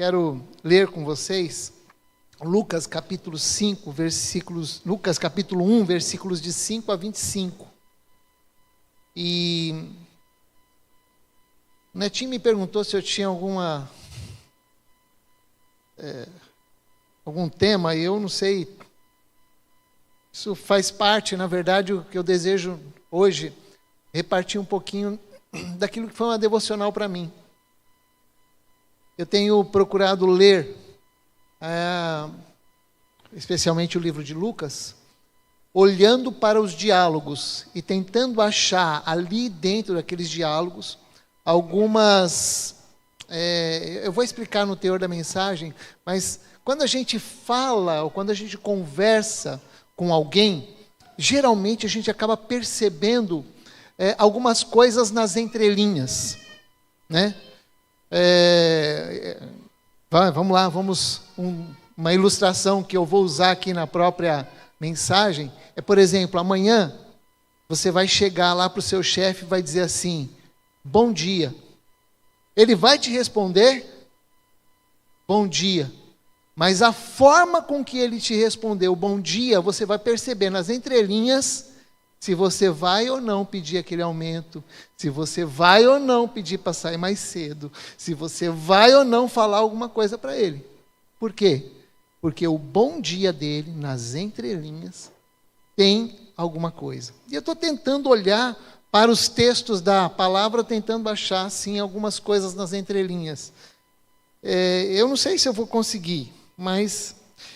Quero ler com vocês Lucas capítulo 1, versículos de 5 a 25. E o Netinho me perguntou se eu tinha algum tema, e eu não sei. Isso faz parte, na verdade, o que eu desejo hoje, repartir um pouquinho daquilo que foi uma devocional para mim. Eu tenho procurado ler, especialmente o livro de Lucas, olhando para os diálogos e tentando achar ali dentro daqueles diálogos algumas... eu vou explicar no teor da mensagem, mas quando a gente fala ou quando a gente conversa com alguém, geralmente a gente acaba percebendo algumas coisas nas entrelinhas, né? Vamos lá, uma ilustração que eu vou usar aqui na própria mensagem por exemplo, amanhã você vai chegar lá para o seu chefe e vai dizer assim: bom dia. Ele vai te responder bom dia, mas a forma com que ele te respondeu bom dia, você vai perceber nas entrelinhas se você vai ou não pedir aquele aumento, se você vai ou não pedir para sair mais cedo, se você vai ou não falar alguma coisa para ele. Por quê? Porque o bom dia dele, nas entrelinhas, tem alguma coisa. E eu estou tentando olhar para os textos da palavra, tentando achar, assim, algumas coisas nas entrelinhas. Eu não sei se eu vou conseguir, mas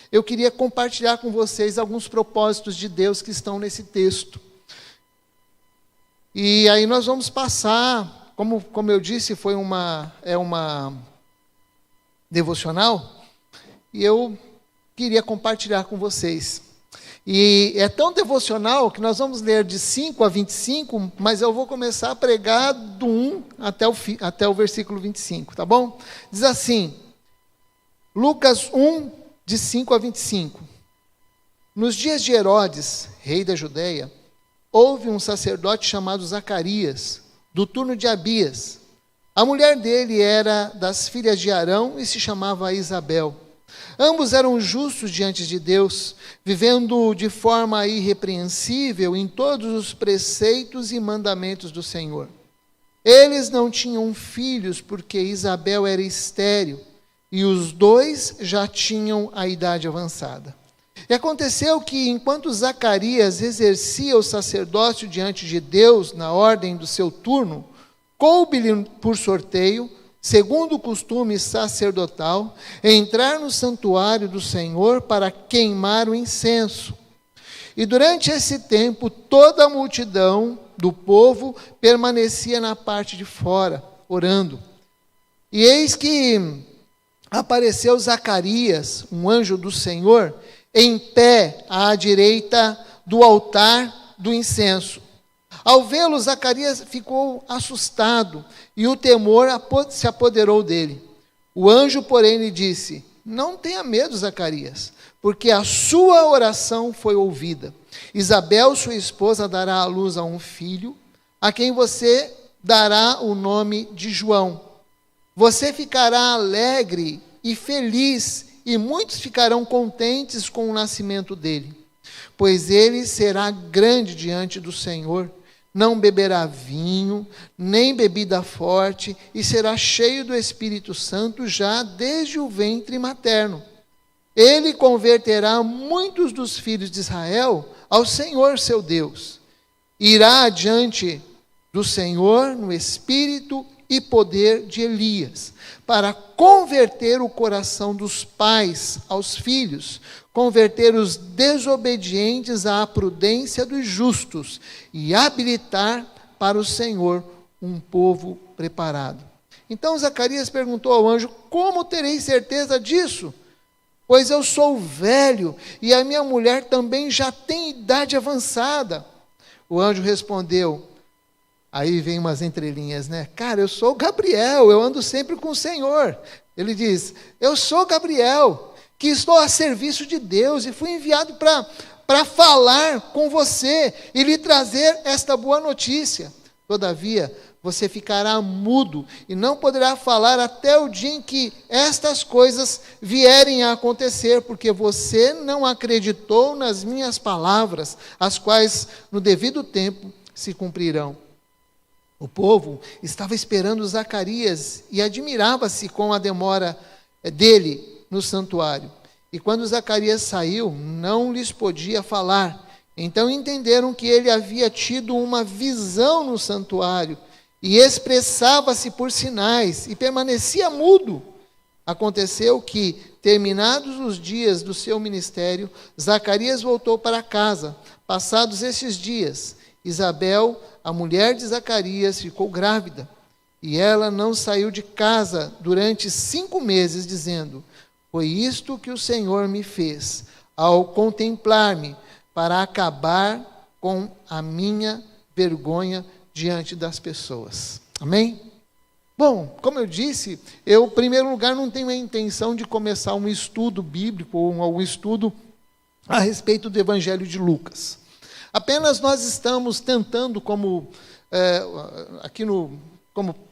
eu queria compartilhar com vocês alguns propósitos de Deus que estão nesse texto. E aí nós vamos passar, como eu disse, foi uma devocional, e eu queria compartilhar com vocês. E é tão devocional que nós vamos ler de 5 a 25, mas eu vou começar a pregar do 1 até o versículo 25, tá bom? Diz assim, Lucas 1, de 5 a 25. Nos dias de Herodes, rei da Judeia, houve um sacerdote chamado Zacarias, do turno de Abias. A mulher dele era das filhas de Arão e se chamava Isabel. Ambos eram justos diante de Deus, vivendo de forma irrepreensível em todos os preceitos e mandamentos do Senhor. Eles não tinham filhos, porque Isabel era estéril, e os dois já tinham a idade avançada. E aconteceu que, enquanto Zacarias exercia o sacerdócio diante de Deus, na ordem do seu turno, coube-lhe por sorteio, segundo o costume sacerdotal, entrar no santuário do Senhor para queimar o incenso. E durante esse tempo, toda a multidão do povo permanecia na parte de fora, orando. E eis que apareceu Zacarias, um anjo do Senhor, em pé à direita do altar do incenso. Ao vê-lo, Zacarias ficou assustado e o temor se apoderou dele. O anjo, porém, lhe disse: não tenha medo, Zacarias, porque a sua oração foi ouvida. Isabel, sua esposa, dará à luz a um filho, a quem você dará o nome de João. Você ficará alegre e feliz, e muitos ficarão contentes com o nascimento dele, pois ele será grande diante do Senhor. Não beberá vinho, nem bebida forte, e será cheio do Espírito Santo já desde o ventre materno. Ele converterá muitos dos filhos de Israel ao Senhor seu Deus. Irá adiante do Senhor no espírito e poder de Elias, para converter o coração dos pais aos filhos, converter os desobedientes à prudência dos justos e habilitar para o Senhor um povo preparado. Então Zacarias perguntou ao anjo: como terei certeza disso? Pois eu sou velho e a minha mulher também já tem idade avançada. O anjo respondeu, aí vem umas entrelinhas, né? Cara, eu sou Gabriel, eu ando sempre com o Senhor. Ele diz: eu sou Gabriel, que estou a serviço de Deus e fui enviado para falar com você e lhe trazer esta boa notícia. Todavia, você ficará mudo e não poderá falar até o dia em que estas coisas vierem a acontecer, porque você não acreditou nas minhas palavras, as quais no devido tempo se cumprirão. O povo estava esperando Zacarias e admirava-se com a demora dele no santuário. E quando Zacarias saiu, não lhes podia falar. Então entenderam que ele havia tido uma visão no santuário e expressava-se por sinais e permanecia mudo. Aconteceu que, terminados os dias do seu ministério, Zacarias voltou para casa. Passados esses dias, Isabel, a mulher de Zacarias, ficou grávida. E ela não saiu de casa durante 5 meses, dizendo: foi isto que o Senhor me fez, ao contemplar-me, para acabar com a minha vergonha diante das pessoas. Amém? Bom, como eu disse, eu, em primeiro lugar, não tenho a intenção de começar um estudo bíblico ou um estudo a respeito do Evangelho de Lucas. Apenas nós estamos tentando, como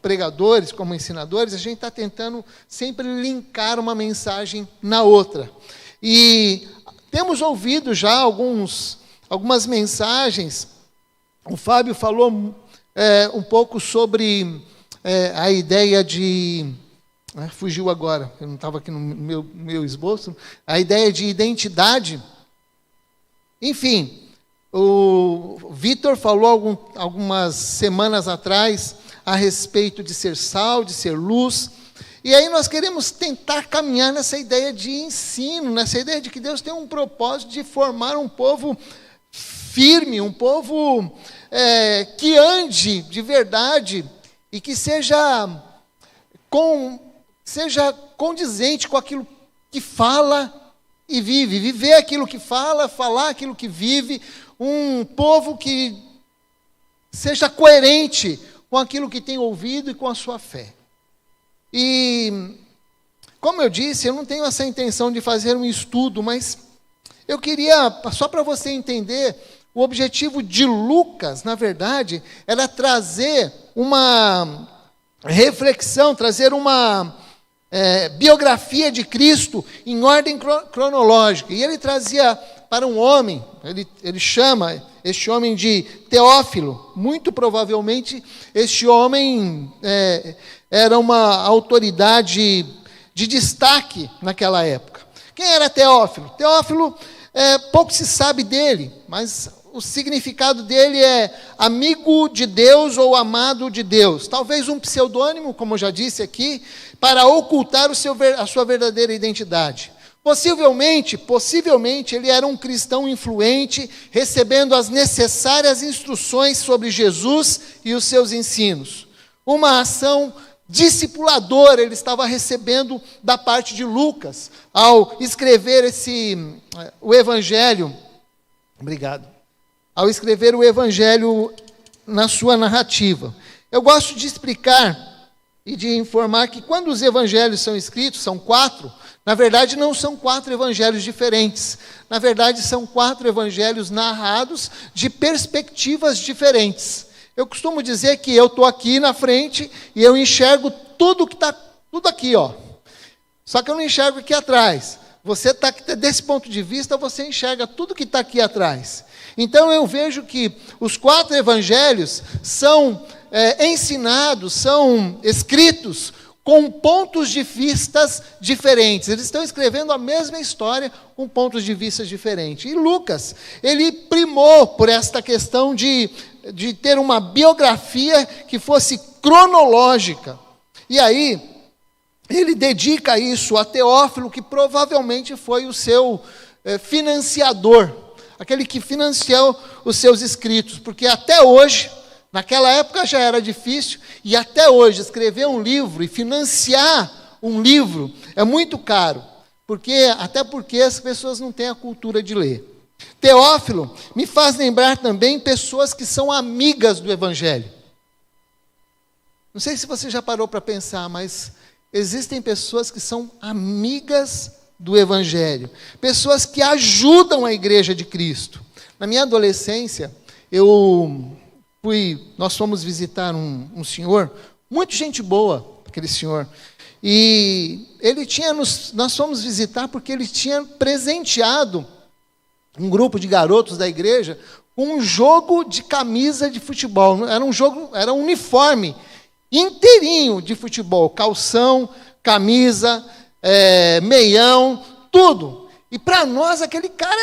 pregadores, como ensinadores, a gente está tentando sempre linkar uma mensagem na outra. E temos ouvido já algumas mensagens. O Fábio falou um pouco sobre a ideia de... fugiu agora, eu não estava aqui no meu esboço. A ideia de identidade. Enfim, o Vitor falou algumas semanas atrás a respeito de ser sal, de ser luz. E aí nós queremos tentar caminhar nessa ideia de ensino, nessa ideia de que Deus tem um propósito de formar um povo firme, um povo que ande de verdade e que seja condizente com aquilo que fala e vive. Viver aquilo que fala, falar aquilo que vive. Um povo que seja coerente com aquilo que tem ouvido e com a sua fé. E, como eu disse, eu não tenho essa intenção de fazer um estudo, mas eu queria, só para você entender, o objetivo de Lucas, na verdade, era trazer uma reflexão, trazer uma biografia de Cristo em ordem cronológica. E ele trazia para um homem, ele chama este homem de Teófilo. Muito provavelmente, este homem era uma autoridade de destaque naquela época. Quem era Teófilo? Teófilo, pouco se sabe dele, mas o significado dele é amigo de Deus ou amado de Deus. Talvez um pseudônimo, como eu já disse aqui, para ocultar a sua verdadeira identidade. Possivelmente, ele era um cristão influente, recebendo as necessárias instruções sobre Jesus e os seus ensinos. Uma ação discipuladora ele estava recebendo da parte de Lucas, ao escrever o Evangelho. Obrigado. Ao escrever o Evangelho na sua narrativa. Eu gosto de explicar e de informar que quando os evangelhos são escritos, são 4, na verdade não são 4 evangelhos diferentes. Na verdade são 4 evangelhos narrados de perspectivas diferentes. Eu costumo dizer que eu estou aqui na frente e eu enxergo tudo que está, tudo aqui, ó. Só que eu não enxergo aqui atrás. Você está desse ponto de vista, você enxerga tudo que está aqui atrás. Então eu vejo que os 4 evangelhos são ensinados, são escritos com pontos de vistas diferentes. Eles estão escrevendo a mesma história com pontos de vista diferentes. E Lucas, ele primou por esta questão de ter uma biografia que fosse cronológica. E aí, ele dedica isso a Teófilo, que provavelmente foi o seu financiador, aquele que financiou os seus escritos, porque até hoje, naquela época já era difícil, e até hoje escrever um livro e financiar um livro é muito caro, até porque as pessoas não têm a cultura de ler. Teófilo me faz lembrar também pessoas que são amigas do Evangelho. Não sei se você já parou para pensar, mas existem pessoas que são amigas do Evangelho, pessoas que ajudam a igreja de Cristo. Na minha adolescência, eu nós fomos visitar um senhor, muito gente boa, aquele senhor. E nós fomos visitar porque ele tinha presenteado um grupo de garotos da igreja com um jogo de camisa de futebol. Era um uniforme inteirinho de futebol, calção, camisa, meião, tudo. E para nós aquele cara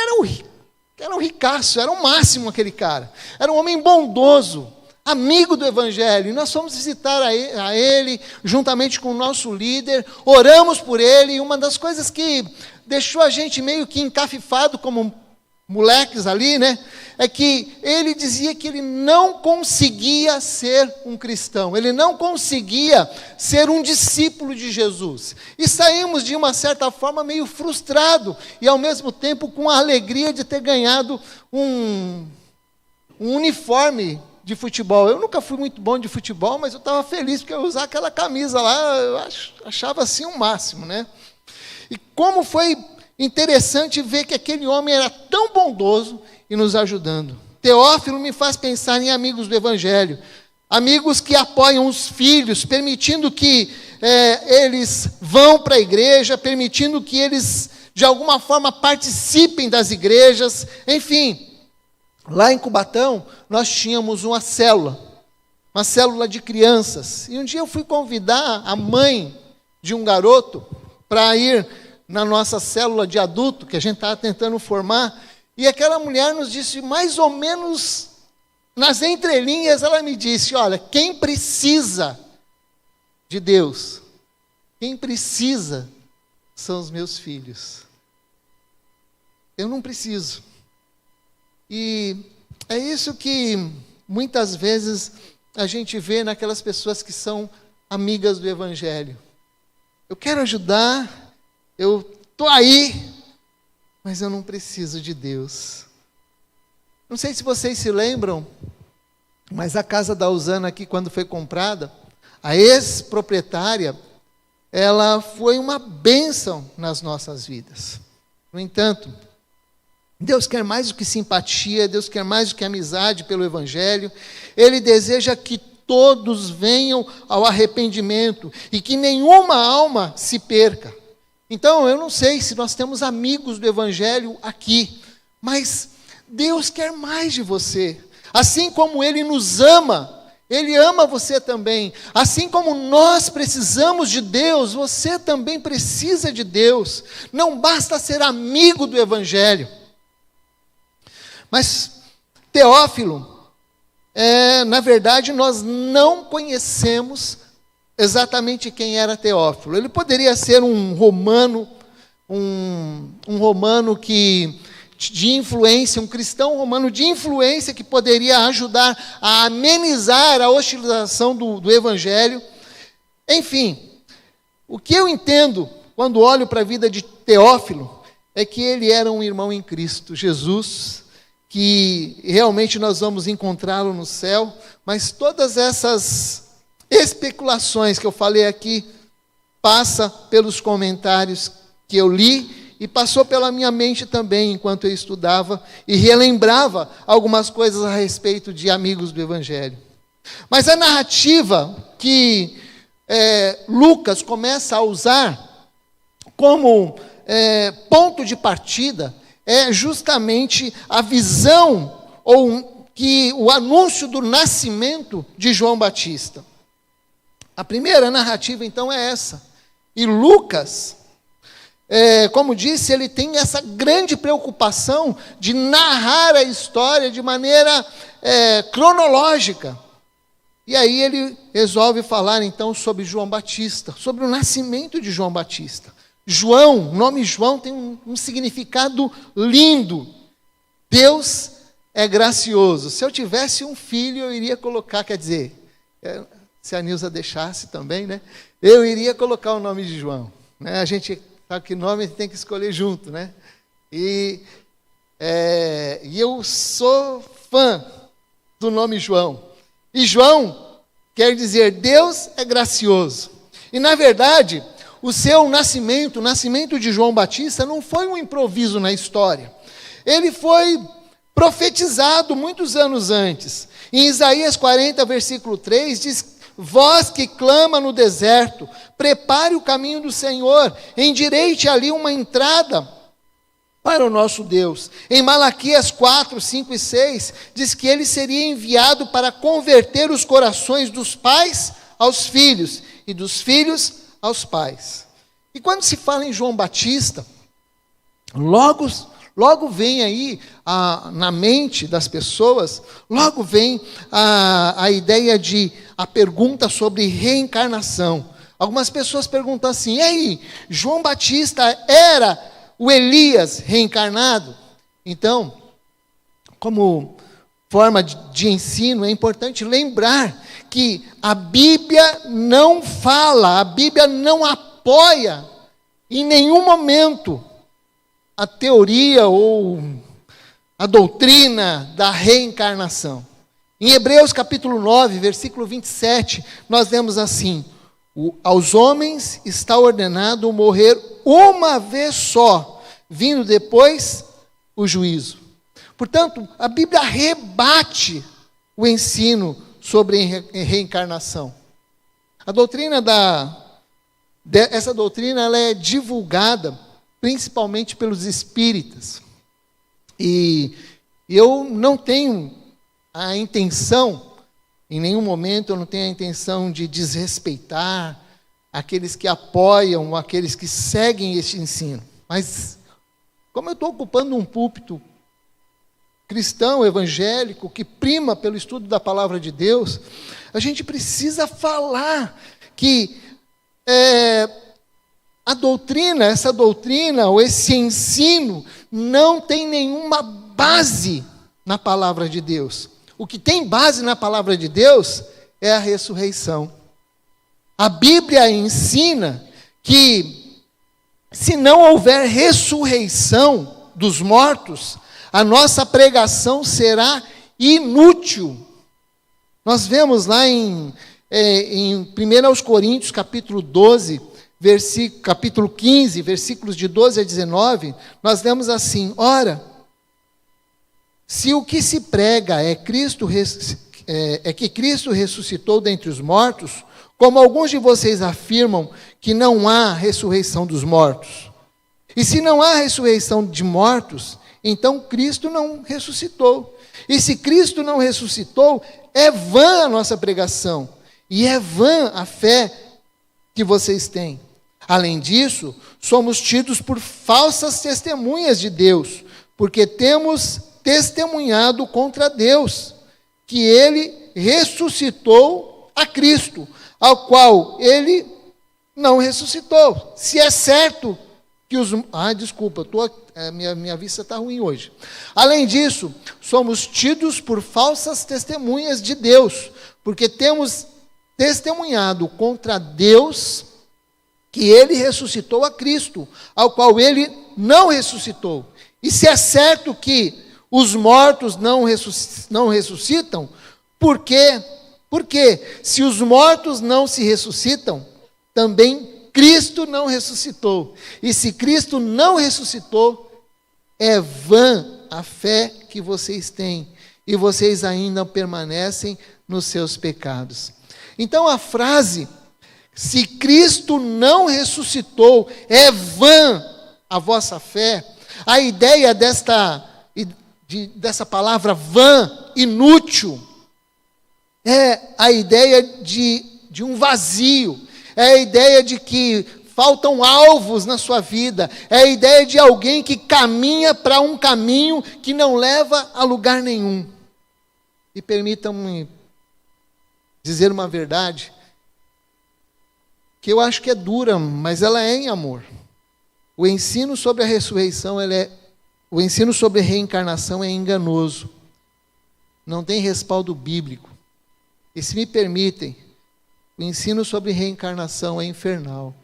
era um ricaço, era o máximo aquele cara. Era um homem bondoso, amigo do Evangelho. E nós fomos visitar a ele, juntamente com o nosso líder, oramos por ele, e uma das coisas que deixou a gente meio que encafifado como moleques ali, né, é que ele dizia que ele não conseguia ser um cristão, ele não conseguia ser um discípulo de Jesus. E saímos de uma certa forma meio frustrado, e ao mesmo tempo com a alegria de ter ganhado um uniforme de futebol. Eu nunca fui muito bom de futebol, mas eu estava feliz porque eu usar aquela camisa lá, eu achava assim o máximo, né? E como foi interessante ver que aquele homem era tão bondoso e nos ajudando. Teófilo me faz pensar em amigos do Evangelho, amigos que apoiam os filhos, permitindo que eles vão para a igreja, permitindo que eles, de alguma forma, participem das igrejas. Enfim, lá em Cubatão, nós tínhamos uma célula de crianças. E um dia eu fui convidar a mãe de um garoto para ir na nossa célula de adulto, que a gente estava tentando formar, e aquela mulher nos disse, mais ou menos, nas entrelinhas, ela me disse, olha, quem precisa de Deus, quem precisa são os meus filhos. Eu não preciso. E é isso que muitas vezes a gente vê naquelas pessoas que são amigas do Evangelho. Eu quero ajudar, eu estou aí, mas eu não preciso de Deus. Não sei se vocês se lembram, mas a casa da Usana aqui, quando foi comprada, a ex-proprietária, ela foi uma bênção nas nossas vidas. No entanto, Deus quer mais do que simpatia, Deus quer mais do que amizade pelo Evangelho. Ele deseja que todos venham ao arrependimento e que nenhuma alma se perca. Então, eu não sei se nós temos amigos do Evangelho aqui, mas Deus quer mais de você. Assim como Ele nos ama, Ele ama você também. Assim como nós precisamos de Deus, você também precisa de Deus. Não basta ser amigo do Evangelho. Mas, Teófilo, na verdade, nós não conhecemos exatamente quem era Teófilo. Ele poderia ser um romano, um romano de influência, um cristão romano de influência que poderia ajudar a amenizar a hostilização do Evangelho. Enfim, o que eu entendo quando olho para a vida de Teófilo é que ele era um irmão em Cristo Jesus, que realmente nós vamos encontrá-lo no céu, mas todas essas especulações que eu falei aqui passa pelos comentários que eu li e passou pela minha mente também enquanto eu estudava e relembrava algumas coisas a respeito de amigos do Evangelho. Mas a narrativa que Lucas começa a usar como ponto de partida é justamente a visão ou o anúncio do nascimento de João Batista. A primeira narrativa, então, é essa. E Lucas, como disse, ele tem essa grande preocupação de narrar a história de maneira cronológica. E aí ele resolve falar, então, sobre João Batista, sobre o nascimento de João Batista. João, o nome João tem um significado lindo. Deus é gracioso. Se eu tivesse um filho, eu iria colocar, quer dizer, se a Nilza deixasse também, né? Eu iria colocar o nome de João. Né? A gente sabe que nome a gente tem que escolher junto, né? E eu sou fã do nome João. E João quer dizer Deus é gracioso. E na verdade, o seu nascimento, o nascimento de João Batista, não foi um improviso na história. Ele foi profetizado muitos anos antes. Em Isaías 40, versículo 3, diz: vós que clama no deserto, prepare o caminho do Senhor, endireite ali uma entrada para o nosso Deus. Em Malaquias 4, 5 e 6, diz que ele seria enviado para converter os corações dos pais aos filhos, e dos filhos aos pais. E quando se fala em João Batista, logo vem aí na mente das pessoas, logo vem a ideia a pergunta sobre reencarnação. Algumas pessoas perguntam assim: e aí, João Batista era o Elias reencarnado? Então, como forma de ensino, é importante lembrar que a Bíblia não fala, a Bíblia não apoia em nenhum momento a teoria ou a doutrina da reencarnação. Em Hebreus capítulo 9, versículo 27, nós lemos assim: aos homens está ordenado morrer uma vez só, vindo depois o juízo. Portanto, a Bíblia rebate o ensino sobre reencarnação. A doutrina essa doutrina ela é divulgada principalmente pelos espíritas. E eu não tenho a intenção, em nenhum momento eu não tenho a intenção de desrespeitar aqueles que apoiam, aqueles que seguem este ensino. Mas, como eu estou ocupando um púlpito cristão, evangélico, que prima pelo estudo da palavra de Deus, a gente precisa falar que essa doutrina, ou esse ensino, não tem nenhuma base na palavra de Deus. O que tem base na palavra de Deus é a ressurreição. A Bíblia ensina que, se não houver ressurreição dos mortos, a nossa pregação será inútil. Nós vemos lá em 1 Coríntios, capítulo 12, capítulo 15, versículos de 12 a 19, nós lemos assim: ora, se o que se prega é que Cristo ressuscitou dentre os mortos, como alguns de vocês afirmam que não há ressurreição dos mortos. E se não há ressurreição de mortos, então Cristo não ressuscitou. E se Cristo não ressuscitou, é vã a nossa pregação, e é vã a fé que vocês têm. Além disso, somos tidos por falsas testemunhas de Deus, porque temos testemunhado contra Deus, que Ele ressuscitou a Cristo, ao qual Ele não ressuscitou. Se é certo que os... desculpa, minha vista está ruim hoje. Além disso, somos tidos por falsas testemunhas de Deus, porque temos testemunhado contra Deus que Ele ressuscitou a Cristo, ao qual Ele não ressuscitou. E se é certo que os mortos não ressuscitam, por quê? Porque se os mortos não se ressuscitam, também Cristo não ressuscitou. E se Cristo não ressuscitou, é vã a fé que vocês têm, e vocês ainda permanecem nos seus pecados. Então a frase, se Cristo não ressuscitou, é vã a vossa fé, a ideia dessa palavra vã, inútil, é a ideia de um vazio, é a ideia de que faltam alvos na sua vida, é a ideia de alguém que caminha para um caminho que não leva a lugar nenhum. E permitam-me dizer uma verdade, que eu acho que é dura, mas ela é em amor. O ensino sobre a ressurreição, o ensino sobre a reencarnação é enganoso. Não tem respaldo bíblico. E se me permitem, o ensino sobre reencarnação é infernal.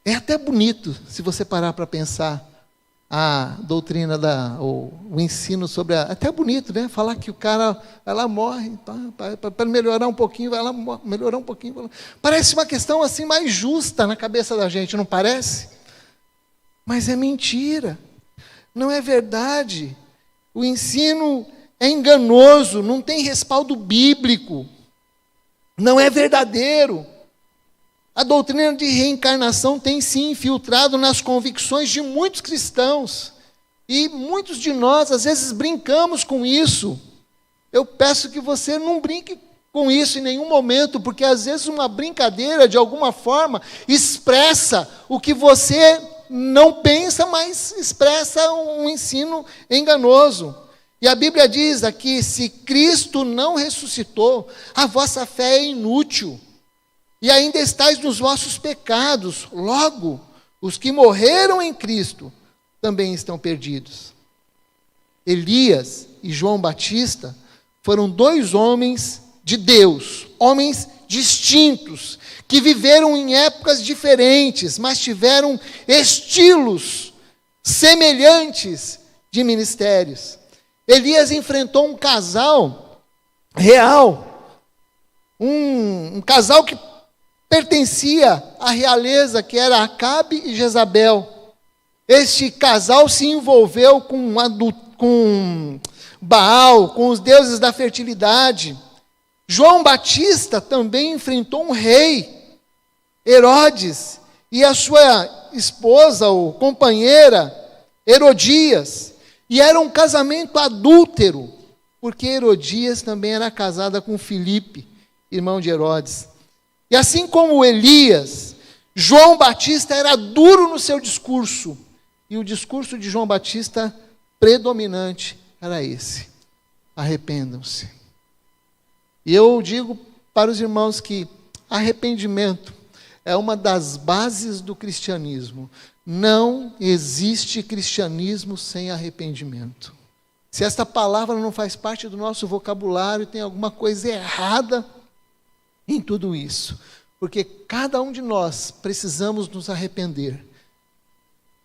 É até bonito, se você parar para pensar, a doutrina, o ensino sobre até bonito, né? Falar que o cara vai lá, morre, para melhorar um pouquinho, vai lá, melhorar um pouquinho. Parece uma questão assim mais justa na cabeça da gente, não parece? Mas é mentira, não é verdade. O ensino é enganoso, não tem respaldo bíblico, não é verdadeiro. A doutrina de reencarnação tem se infiltrado nas convicções de muitos cristãos. E muitos de nós, às vezes, brincamos com isso. Eu peço que você não brinque com isso em nenhum momento, porque às vezes uma brincadeira, de alguma forma, expressa o que você não pensa, mas expressa um ensino enganoso. E a Bíblia diz aqui, se Cristo não ressuscitou, a vossa fé é inútil, e ainda estáis nos vossos pecados. Logo, os que morreram em Cristo também estão perdidos. Elias e João Batista foram dois homens de Deus, homens distintos, que viveram em épocas diferentes, mas tiveram estilos semelhantes de ministérios. Elias enfrentou um casal real, um casal que pertencia à realeza, que era Acabe e Jezabel. Este casal se envolveu com Baal, com os deuses da fertilidade. João Batista também enfrentou um rei, Herodes, e a sua esposa ou companheira, Herodias. E era um casamento adúltero, porque Herodias também era casada com Filipe, irmão de Herodes. E assim como Elias, João Batista era duro no seu discurso. E o discurso de João Batista predominante era esse: arrependam-se. E eu digo para os irmãos que arrependimento é uma das bases do cristianismo. Não existe cristianismo sem arrependimento. Se esta palavra não faz parte do nosso vocabulário, tem alguma coisa errada em tudo isso. Porque cada um de nós precisamos nos arrepender.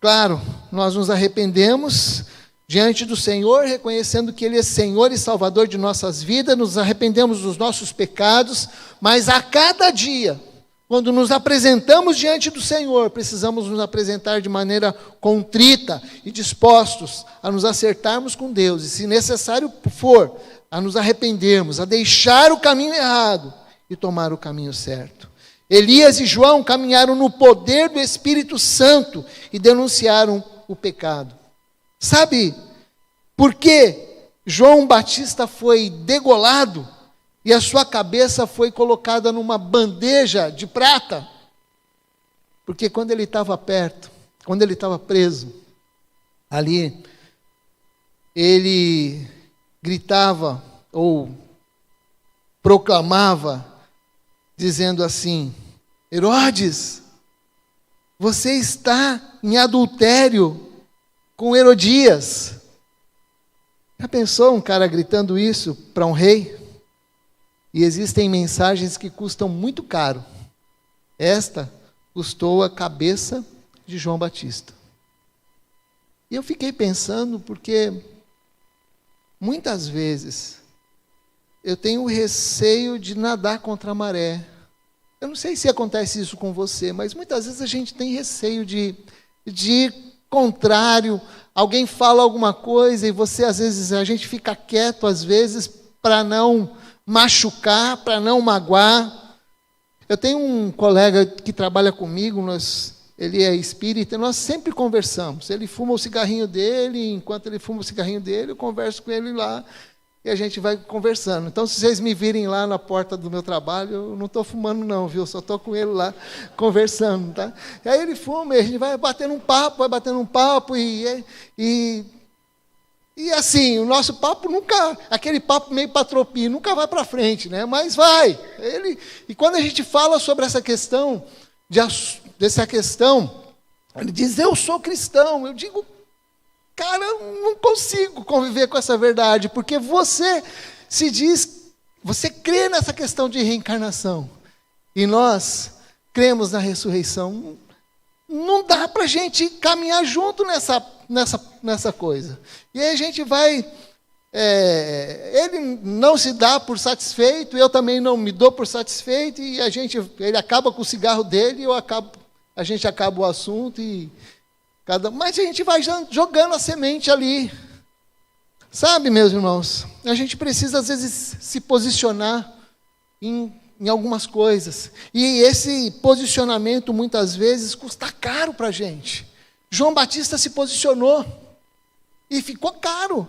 Claro, nós nos arrependemos diante do Senhor, reconhecendo que Ele é Senhor e Salvador de nossas vidas, nos arrependemos dos nossos pecados, mas a cada dia, quando nos apresentamos diante do Senhor, precisamos nos apresentar de maneira contrita e dispostos a nos acertarmos com Deus, e se necessário for, a nos arrependermos, a deixar o caminho errado e tomar o caminho certo. Elias e João caminharam no poder do Espírito Santo e denunciaram o pecado. Sabe por que João Batista foi degolado e a sua cabeça foi colocada numa bandeja de prata? Porque quando ele estava perto, quando ele estava preso, ali, ele gritava ou proclamava, dizendo assim: Herodes, você está em adultério com Herodias. Já pensou um cara gritando isso para um rei? E existem mensagens que custam muito caro. Esta custou a cabeça de João Batista. E eu fiquei pensando, porque muitas vezes eu tenho receio de nadar contra a maré. Eu não sei se acontece isso com você, mas muitas vezes a gente tem receio de ir contrário. Alguém fala alguma coisa e você, às vezes, a gente fica quieto, às vezes, para não machucar, para não magoar. Eu tenho um colega que trabalha comigo, ele é espírita, e nós sempre conversamos. Ele fuma o cigarrinho dele, enquanto ele fuma o cigarrinho dele, eu converso com ele lá, e a gente vai conversando. Então, se vocês me virem lá na porta do meu trabalho, eu não estou fumando não, viu? Só estou com ele lá, conversando, tá? E aí ele fuma, e a gente vai batendo um papo, e assim, o nosso papo nunca, aquele papo meio patropi, nunca vai para frente, né? Mas vai. E quando a gente fala sobre essa questão, ele diz: eu sou cristão. Eu digo: cara, eu não consigo conviver com essa verdade, porque você se diz, você crê nessa questão de reencarnação, e nós cremos na ressurreição. Não dá para a gente caminhar junto nessa coisa. E aí a gente vai... ele não se dá por satisfeito, eu também não me dou por satisfeito, e ele acaba com o cigarro dele, a gente acaba o assunto, mas a gente vai jogando a semente ali. Sabe, meus irmãos, a gente precisa às vezes se posicionar em algumas coisas. E esse posicionamento muitas vezes custa caro para a gente. João Batista se posicionou e ficou caro.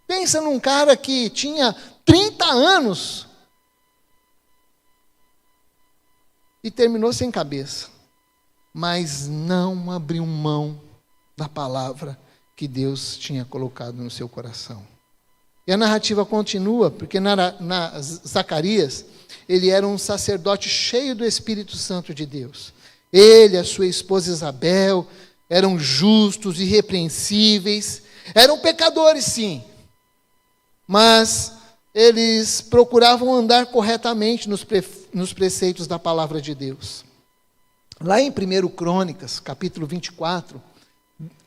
Pensa num cara que tinha 30 anos e terminou sem cabeça, mas não abriu mão da palavra que Deus tinha colocado no seu coração. E a narrativa continua, porque Zacarias, ele era um sacerdote cheio do Espírito Santo de Deus. Ele, a sua esposa Isabel, eram justos, irrepreensíveis, eram pecadores sim, mas eles procuravam andar corretamente nos preceitos da palavra de Deus. Lá em 1 Crônicas, capítulo 24,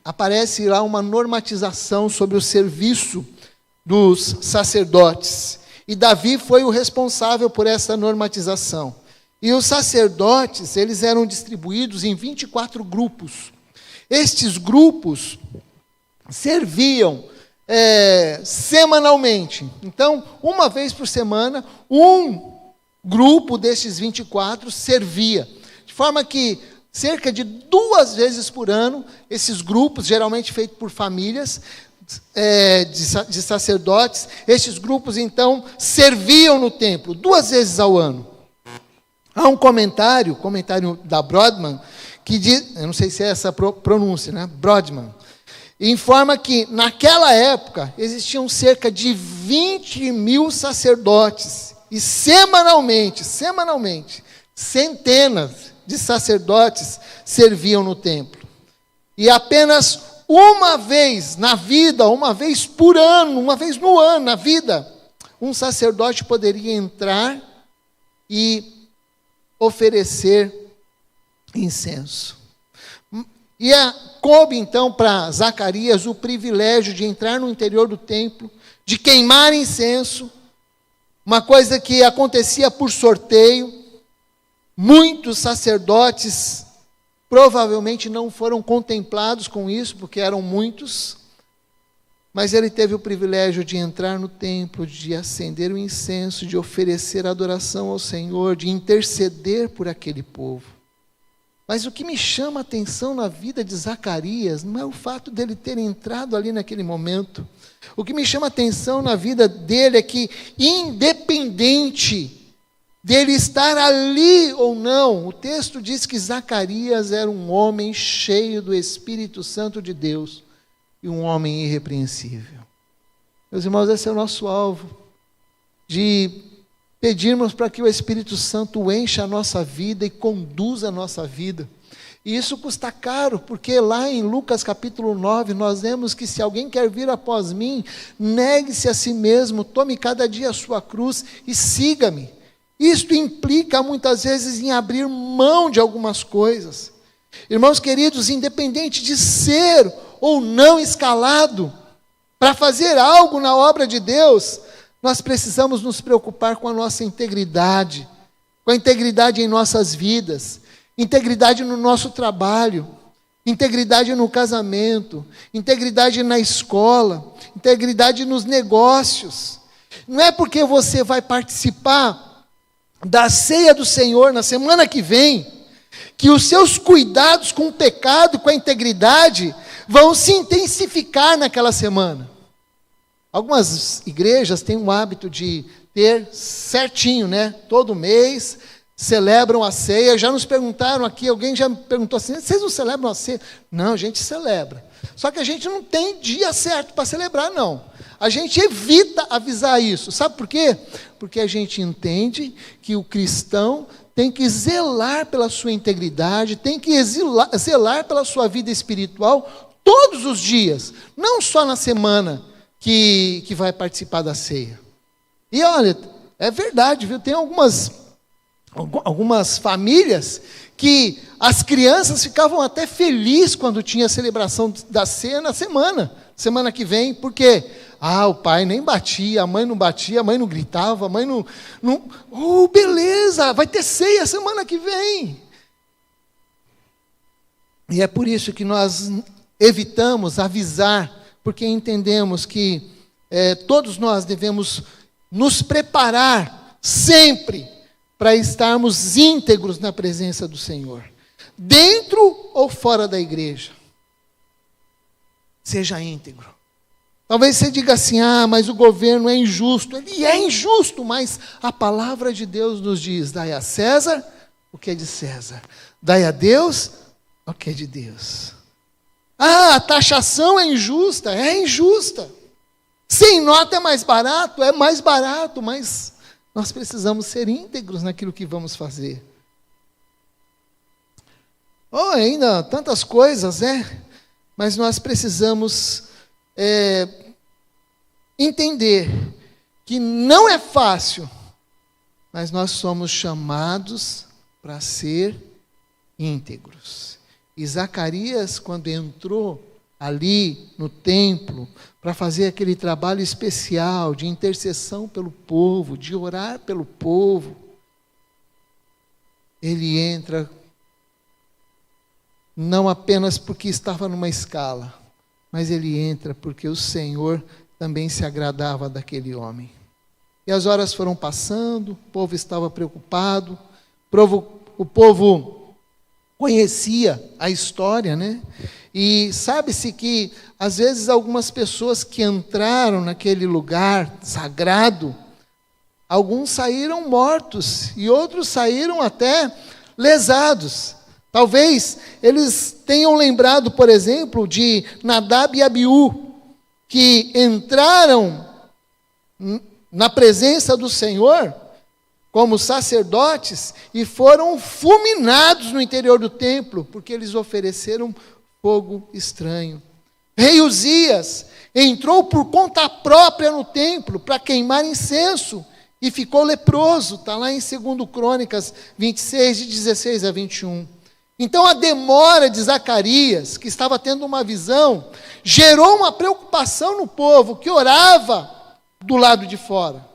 aparece lá uma normatização sobre o serviço dos sacerdotes. E Davi foi o responsável por essa normatização. E os sacerdotes, eles eram distribuídos em 24 grupos. Estes grupos serviam semanalmente. Então, uma vez por semana, um grupo destes 24 servia. De forma que, cerca de 2 vezes por ano, esses grupos, geralmente feitos por famílias de sacerdotes, estes grupos, então, serviam no templo 2 vezes ao ano. Há um comentário da Brodmann, que diz, eu não sei se é essa pronúncia, né? Brodmann, informa que, naquela época, existiam cerca de 20 mil sacerdotes, e semanalmente, centenas de sacerdotes serviam no templo. E apenas uma vez na vida, uma vez por ano, uma vez no ano na vida, um sacerdote poderia entrar e oferecer incenso. E coube então para Zacarias o privilégio de entrar no interior do templo, de queimar incenso, uma coisa que acontecia por sorteio. Muitos sacerdotes provavelmente não foram contemplados com isso, porque eram muitos, mas ele teve o privilégio de entrar no templo, de acender o incenso, de oferecer adoração ao Senhor, de interceder por aquele povo. Mas o que me chama a atenção na vida de Zacarias não é o fato dele ter entrado ali naquele momento. O que me chama a atenção na vida dele é que, independente dele estar ali ou não, o texto diz que Zacarias era um homem cheio do Espírito Santo de Deus e um homem irrepreensível. Meus irmãos, esse é o nosso alvo, de pedirmos para que o Espírito Santo encha a nossa vida e conduza a nossa vida. E isso custa caro, porque lá em Lucas capítulo 9, nós vemos que se alguém quer vir após mim, negue-se a si mesmo, tome cada dia a sua cruz e siga-me. Isto implica muitas vezes em abrir mão de algumas coisas. Irmãos queridos, independente de ser ou não escalado para fazer algo na obra de Deus, nós precisamos nos preocupar com a nossa integridade, com a integridade em nossas vidas, integridade no nosso trabalho, integridade no casamento, integridade na escola, integridade nos negócios. Não é porque você vai participar da ceia do Senhor na semana que vem, que os seus cuidados com o pecado, com a integridade, vão se intensificar naquela semana. Algumas igrejas têm o hábito de ter certinho, né? Todo mês celebram a ceia. Já nos perguntaram aqui, alguém já me perguntou assim, vocês não celebram a ceia? Não, a gente celebra. Só que a gente não tem dia certo para celebrar, não. A gente evita avisar isso. Sabe por quê? Porque a gente entende que o cristão tem que zelar pela sua integridade, tem que zelar pela sua vida espiritual todos os dias, não só na semana que vai participar da ceia. E olha, é verdade, viu? Tem algumas famílias que as crianças ficavam até felizes quando tinha a celebração da ceia na semana que vem, porque o pai nem batia, a mãe não batia, a mãe não gritava, a mãe não... beleza, vai ter ceia semana que vem. E é por isso que nós evitamos avisar, porque entendemos que todos nós devemos nos preparar sempre para estarmos íntegros na presença do Senhor, dentro ou fora da igreja. Seja íntegro. Talvez você diga assim, mas o governo é injusto. Ele é injusto, mas a palavra de Deus nos diz, dai a César o que é de César, dai a Deus o que é de Deus. A taxação é injusta, sem nota é mais barato, mas nós precisamos ser íntegros naquilo que vamos fazer. Ainda tantas coisas, mas nós precisamos entender que não é fácil, mas nós somos chamados para ser íntegros. E Zacarias, quando entrou ali no templo, para fazer aquele trabalho especial de intercessão pelo povo, de orar pelo povo, ele entra não apenas porque estava numa escala, mas ele entra porque o Senhor também se agradava daquele homem. E as horas foram passando, o povo estava preocupado, o povo conhecia a história, E sabe-se que, às vezes, algumas pessoas que entraram naquele lugar sagrado, alguns saíram mortos e outros saíram até lesados. Talvez eles tenham lembrado, por exemplo, de Nadab e Abiú, que entraram na presença do Senhor como sacerdotes e foram fulminados no interior do templo, porque eles ofereceram fogo estranho. Rei Uzias entrou por conta própria no templo para queimar incenso e ficou leproso. Está lá em 2 Crônicas 26, de 16 a 21. Então a demora de Zacarias, que estava tendo uma visão, gerou uma preocupação no povo que orava do lado de fora.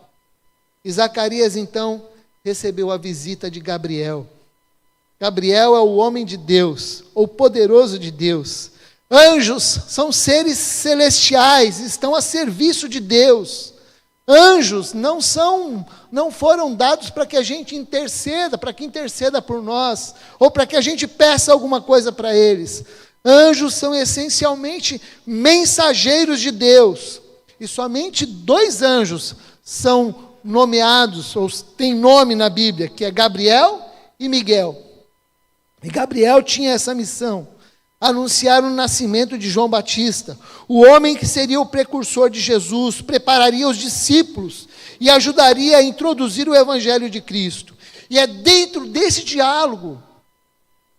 E Zacarias então recebeu a visita de Gabriel. Gabriel é o homem de Deus, o poderoso de Deus. Anjos são seres celestiais, estão a serviço de Deus. Anjos não foram dados para que a gente interceda, para que interceda por nós, ou para que a gente peça alguma coisa para eles. Anjos são essencialmente mensageiros de Deus. E somente 2 anjos são nomeados, ou têm nome na Bíblia, que é Gabriel e Miguel. E Gabriel tinha essa missão, anunciar o nascimento de João Batista, o homem que seria o precursor de Jesus, prepararia os discípulos e ajudaria a introduzir o Evangelho de Cristo. E é dentro desse diálogo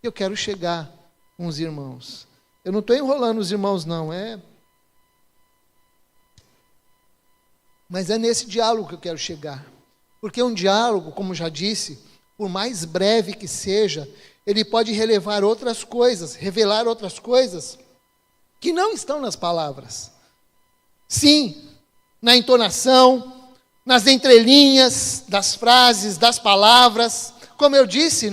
que eu quero chegar com os irmãos. Eu não estou enrolando os irmãos, não, mas é nesse diálogo que eu quero chegar. Porque um diálogo, como já disse, por mais breve que seja, ele pode revelar outras coisas que não estão nas palavras. Sim, na entonação, nas entrelinhas das frases, das palavras. Como eu disse,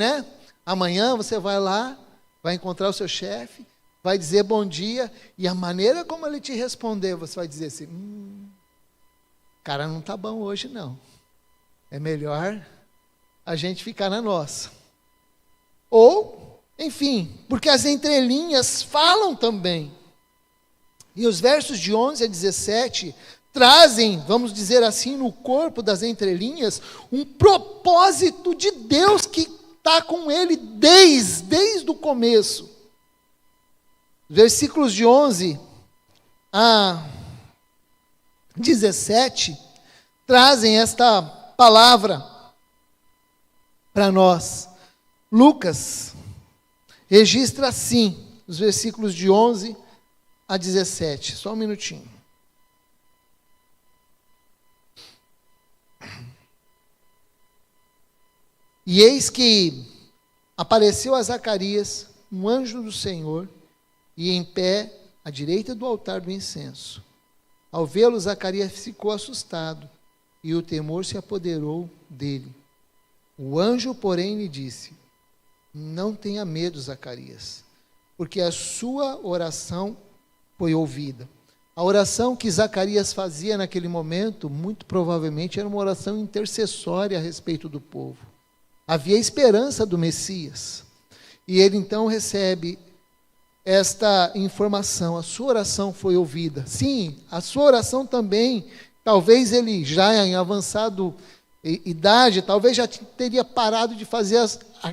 amanhã você vai lá, vai encontrar o seu chefe, vai dizer bom dia, e a maneira como ele te responder, você vai dizer assim, o cara não está bom hoje não. É melhor a gente ficar na nossa. Ou, enfim, porque as entrelinhas falam também. E os versos de 11 a 17 trazem, vamos dizer assim, no corpo das entrelinhas, um propósito de Deus que está com ele desde o começo. Versículos de 11 a 17 trazem esta palavra para nós. Lucas registra assim, os versículos de 11 a 17. Só um minutinho. E eis que apareceu a Zacarias um anjo do Senhor, e em pé à direita do altar do incenso. Ao vê-lo, Zacarias ficou assustado, e o temor se apoderou dele. O anjo, porém, lhe disse: não tenha medo, Zacarias, porque a sua oração foi ouvida. A oração que Zacarias fazia naquele momento, muito provavelmente, era uma oração intercessória a respeito do povo. Havia esperança do Messias. E ele então recebe esta informação: a sua oração foi ouvida. Sim, a sua oração também, talvez ele já em avançado idade, talvez já teria parado de fazer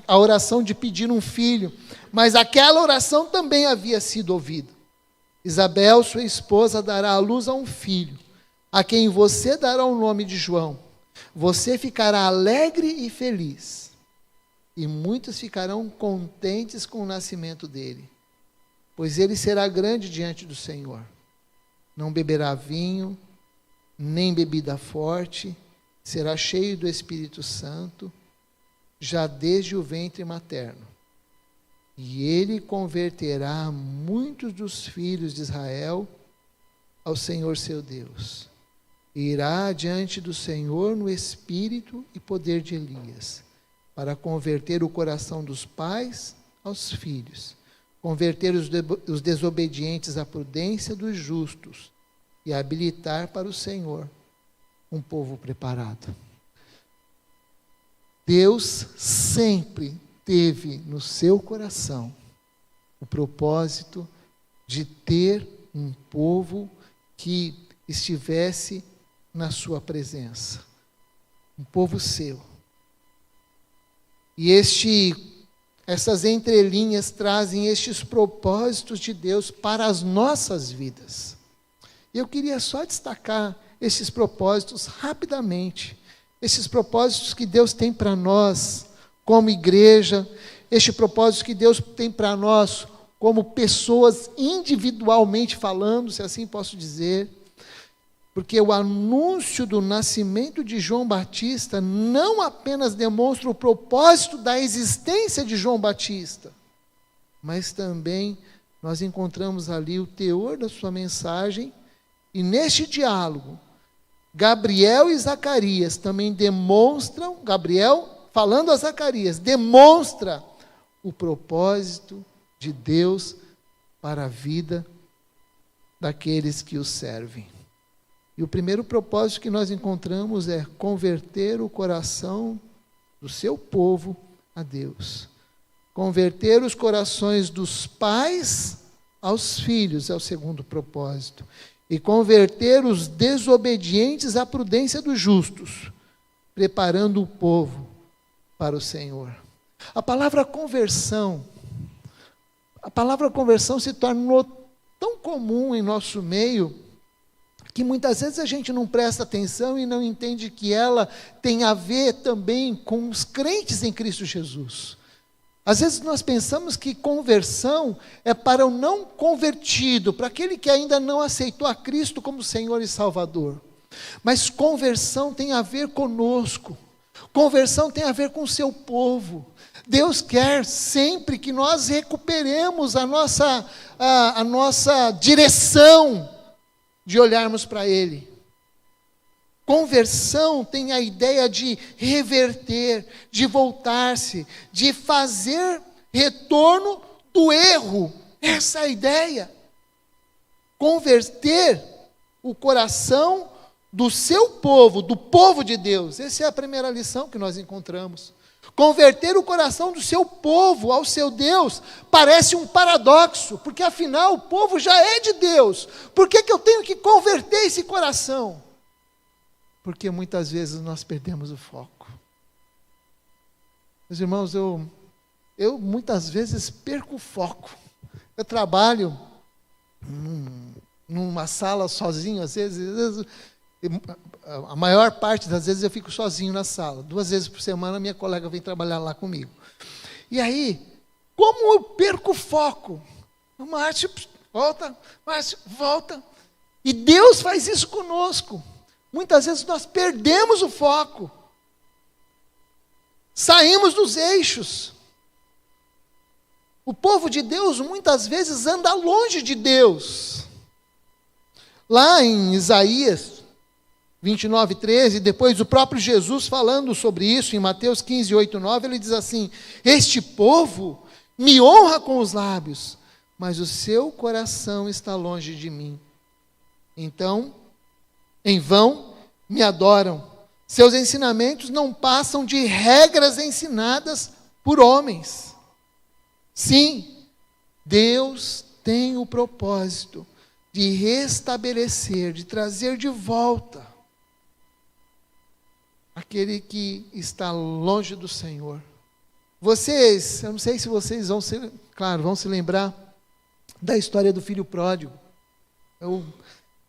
a oração de pedir um filho, mas aquela oração também havia sido ouvida. Isabel, sua esposa, dará à luz a um filho, a quem você dará o nome de João. Você ficará alegre e feliz, e muitos ficarão contentes com o nascimento dele, pois ele será grande diante do Senhor. Não beberá vinho, nem bebida forte, será cheio do Espírito Santo, já desde o ventre materno. E ele converterá muitos dos filhos de Israel ao Senhor seu Deus. Irá diante do Senhor no espírito e poder de Elias, para converter o coração dos pais aos filhos, converter os desobedientes à prudência dos justos e habilitar para o Senhor um povo preparado. Deus sempre teve no seu coração o propósito de ter um povo que estivesse na sua presença, um povo seu. E essas entrelinhas trazem estes propósitos de Deus para as nossas vidas. Eu queria só destacar esses propósitos rapidamente, esses propósitos que Deus tem para nós como igreja, este propósito que Deus tem para nós como pessoas individualmente falando, se assim posso dizer, porque o anúncio do nascimento de João Batista não apenas demonstra o propósito da existência de João Batista, mas também nós encontramos ali o teor da sua mensagem, e neste diálogo, Gabriel e Zacarias também demonstram, Gabriel falando a Zacarias, demonstra o propósito de Deus para a vida daqueles que o servem. E o primeiro propósito que nós encontramos é converter o coração do seu povo a Deus. Converter os corações dos pais aos filhos é o segundo propósito. E converter os desobedientes à prudência dos justos, preparando o povo para o Senhor. A palavra conversão se tornou tão comum em nosso meio, que muitas vezes a gente não presta atenção e não entende que ela tem a ver também com os crentes em Cristo Jesus. Às vezes nós pensamos que conversão é para o não convertido, para aquele que ainda não aceitou a Cristo como Senhor e Salvador. Mas conversão tem a ver conosco. Conversão tem a ver com o seu povo. Deus quer sempre que nós recuperemos a nossa direção de olharmos para Ele. Conversão tem a ideia de reverter, de voltar-se, de fazer retorno do erro. Essa é a ideia. Converter o coração do seu povo, do povo de Deus. Essa é a primeira lição que nós encontramos. Converter o coração do seu povo ao seu Deus parece um paradoxo, porque afinal o povo já é de Deus. Por que eu tenho que converter esse coração? Porque muitas vezes nós perdemos o foco. Meus irmãos, eu muitas vezes perco o foco. Eu trabalho numa sala sozinho, às vezes, a maior parte das vezes eu fico sozinho na sala. 2 vezes por semana minha colega vem trabalhar lá comigo. E aí, como eu perco o foco? Márcio, volta. E Deus faz isso conosco. Muitas vezes nós perdemos o foco. Saímos dos eixos. O povo de Deus muitas vezes anda longe de Deus. Lá em Isaías 29:13, depois o próprio Jesus falando sobre isso, em Mateus 15:8-9, ele diz assim: este povo me honra com os lábios, mas o seu coração está longe de mim. Então, em vão me adoram. Seus ensinamentos não passam de regras ensinadas por homens. Sim, Deus tem o propósito de restabelecer, de trazer de volta aquele que está longe do Senhor. Vocês, eu não sei se vocês vão se lembrar da história do filho pródigo. Eu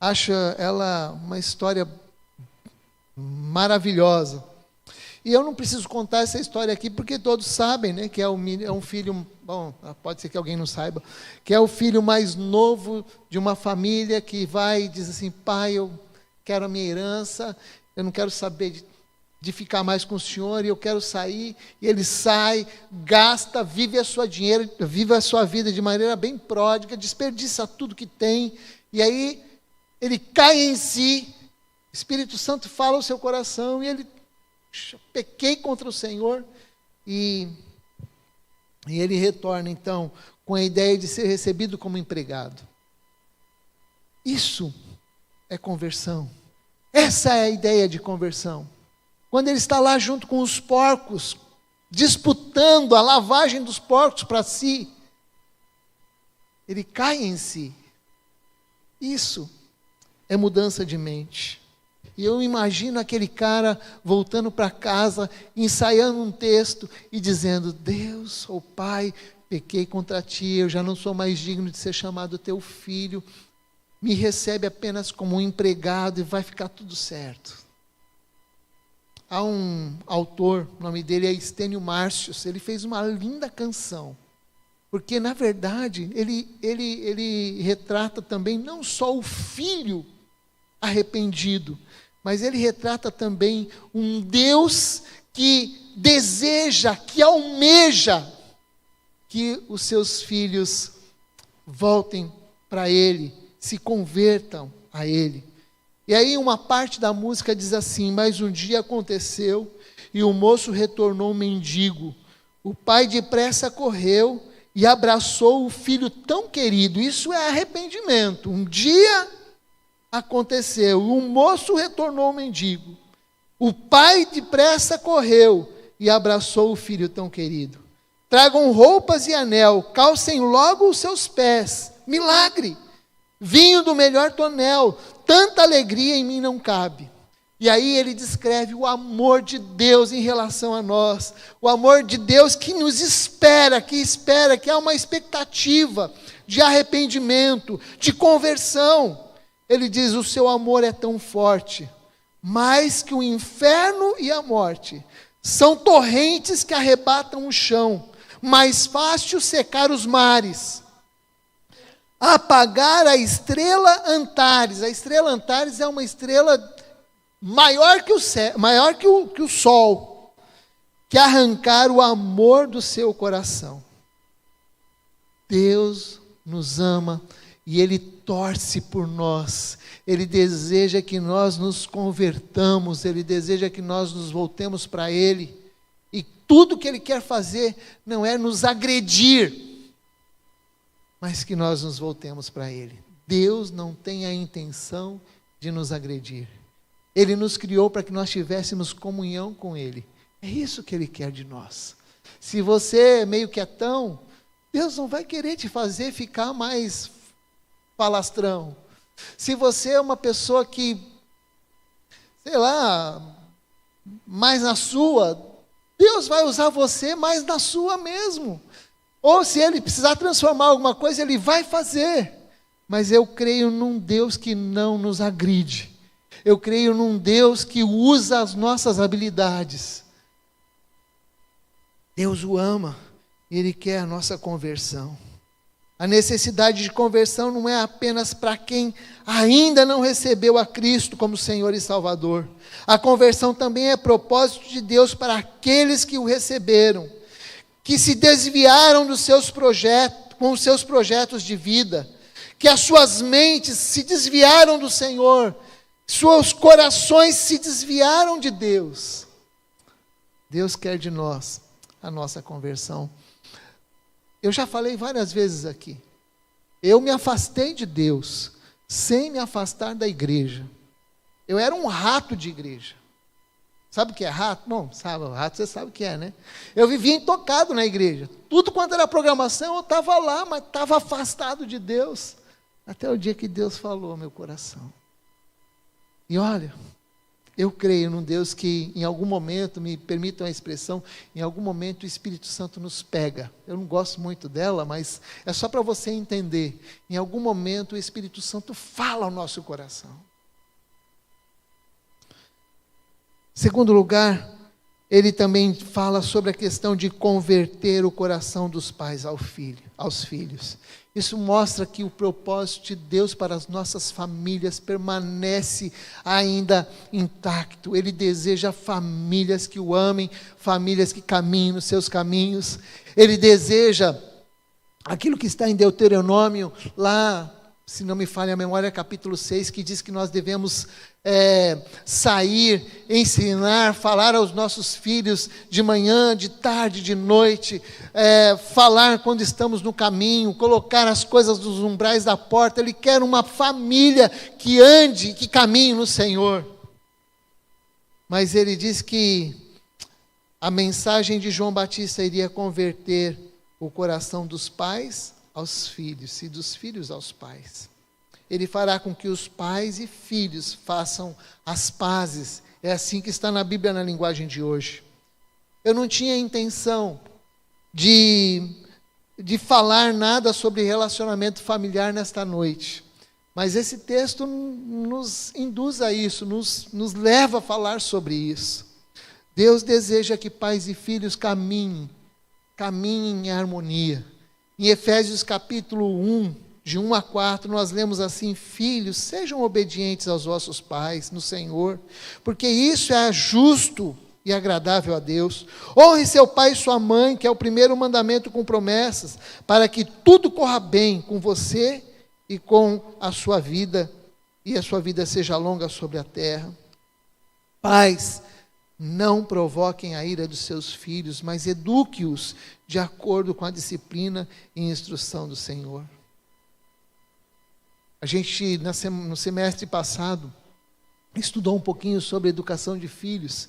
acho ela uma história maravilhosa. E eu não preciso contar essa história aqui, porque todos sabem, né, que é um filho, bom, pode ser que alguém não saiba, que é o filho mais novo de uma família que vai e diz assim: pai, eu quero a minha herança, eu não quero saber de ficar mais com o senhor, e eu quero sair. E ele sai, gasta, vive a sua vida de maneira bem pródiga, desperdiça tudo que tem, e aí ele cai em si, o Espírito Santo fala ao seu coração, e ele: pequei contra o Senhor, e ele retorna então com a ideia de ser recebido como empregado. Isso é conversão. Essa é a ideia de conversão. Quando ele está lá junto com os porcos, disputando a lavagem dos porcos para si, ele cai em si. Isso é mudança de mente. E eu imagino aquele cara voltando para casa, ensaiando um texto e dizendo: Deus, ó Pai, pequei contra ti, eu já não sou mais digno de ser chamado teu filho, me recebe apenas como um empregado e vai ficar tudo certo. Há um autor, o nome dele é Estênio Márcios, ele fez uma linda canção, porque na verdade ele retrata também não só o filho arrependido, mas ele retrata também um Deus que deseja, que almeja que os seus filhos voltem para Ele, se convertam a Ele. E aí uma parte da música diz assim: mas um dia aconteceu e o moço retornou mendigo. O pai depressa correu e abraçou o filho tão querido. Isso é arrependimento. Um dia aconteceu, um moço retornou mendigo. O pai depressa correu e abraçou o filho tão querido. Tragam roupas e anel, calcem logo os seus pés. Milagre! Vinho do melhor tonel, tanta alegria em mim não cabe. E aí ele descreve o amor de Deus em relação a nós, o amor de Deus que nos espera, que há uma expectativa de arrependimento, de conversão. Ele diz: o seu amor é tão forte, mais que o inferno e a morte. São torrentes que arrebatam o chão, mais fácil secar os mares. Apagar a estrela Antares. A estrela Antares é uma estrela maior que o céu, maior que o sol, que arrancar o amor do seu coração. Deus nos ama e Ele torce por nós. Ele deseja que nós nos convertamos, Ele deseja que nós nos voltemos para Ele. E tudo que Ele quer fazer não é nos agredir, mas que nós nos voltemos para Ele. Deus não tem a intenção de nos agredir. Ele nos criou para que nós tivéssemos comunhão com Ele. É isso que Ele quer de nós. Se você é meio quietão, Deus não vai querer te fazer ficar mais falastrão. Se você é uma pessoa que, sei lá, mais na sua, Deus vai usar você mais na sua mesmo. Ou se Ele precisar transformar alguma coisa, Ele vai fazer. Mas eu creio num Deus que não nos agride. Eu creio num Deus que usa as nossas habilidades. Deus o ama, Ele quer a nossa conversão. A necessidade de conversão não é apenas para quem ainda não recebeu a Cristo como Senhor e Salvador. A conversão também é propósito de Deus para aqueles que o receberam, que se desviaram dos seus projetos, com os seus projetos de vida, que as suas mentes se desviaram do Senhor, seus corações se desviaram de Deus. Deus quer de nós a nossa conversão. Eu já falei várias vezes aqui, eu me afastei de Deus, sem me afastar da igreja. Eu era um rato de igreja. Sabe o que é rato? Bom, sabe, rato você sabe o que é, né? Eu vivia intocado na igreja. Tudo quanto era programação, eu estava lá, mas estava afastado de Deus. Até o dia que Deus falou ao meu coração. E olha, eu creio num Deus que em algum momento, me permitam a expressão, em algum momento o Espírito Santo nos pega. Eu não gosto muito dela, mas é só para você entender. Em algum momento o Espírito Santo fala ao nosso coração. Segundo lugar, ele também fala sobre a questão de converter o coração dos pais aos filhos. Isso mostra que o propósito de Deus para as nossas famílias permanece ainda intacto. Ele deseja famílias que o amem, famílias que caminhem nos seus caminhos. Ele deseja aquilo que está em Deuteronômio, lá, se não me falha a memória, capítulo 6, que diz que nós devemos sair, ensinar, falar aos nossos filhos de manhã, de tarde, de noite, falar quando estamos no caminho, colocar as coisas nos umbrais da porta. Ele quer uma família que ande, que caminhe no Senhor. Mas ele diz que a mensagem de João Batista iria converter o coração dos pais aos filhos e dos filhos aos pais. Ele fará com que os pais e filhos façam as pazes. É assim que está na Bíblia, na linguagem de hoje. Eu não tinha intenção de falar nada sobre relacionamento familiar nesta noite. Mas esse texto nos induz a isso, nos leva a falar sobre isso. Deus deseja que pais e filhos caminhem em harmonia. Em Efésios capítulo 1, de 1 a 4, nós lemos assim: filhos, sejam obedientes aos vossos pais no Senhor, porque isso é justo e agradável a Deus. Honre seu pai e sua mãe, que é o primeiro mandamento com promessas, para que tudo corra bem com você e com a sua vida, e a sua vida seja longa sobre a terra. Pais, não provoquem a ira dos seus filhos, mas eduque-os de acordo com a disciplina e instrução do Senhor. A gente, no semestre passado, estudou um pouquinho sobre educação de filhos.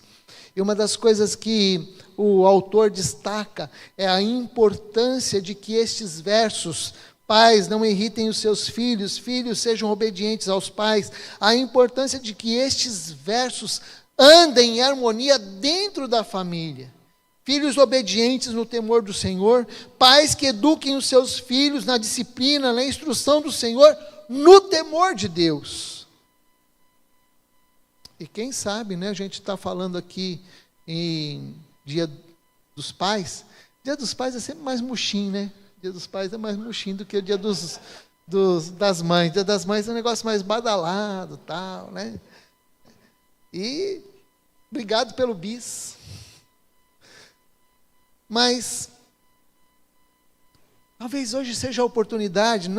E uma das coisas que o autor destaca é a importância de que estes versos: pais, não irritem os seus filhos, filhos, sejam obedientes aos pais. A importância de que estes versos andem em harmonia dentro da família. Filhos obedientes no temor do Senhor, pais que eduquem os seus filhos na disciplina, na instrução do Senhor, no temor de Deus. E quem sabe, né, a gente está falando aqui em Dia dos Pais. Dia dos Pais é sempre mais murchinho, né? Dia dos Pais é mais murchinho do que o Dia das Mães. Dia das Mães é um negócio mais badalado, tal, né? E obrigado pelo bis. Mas talvez hoje seja a oportunidade,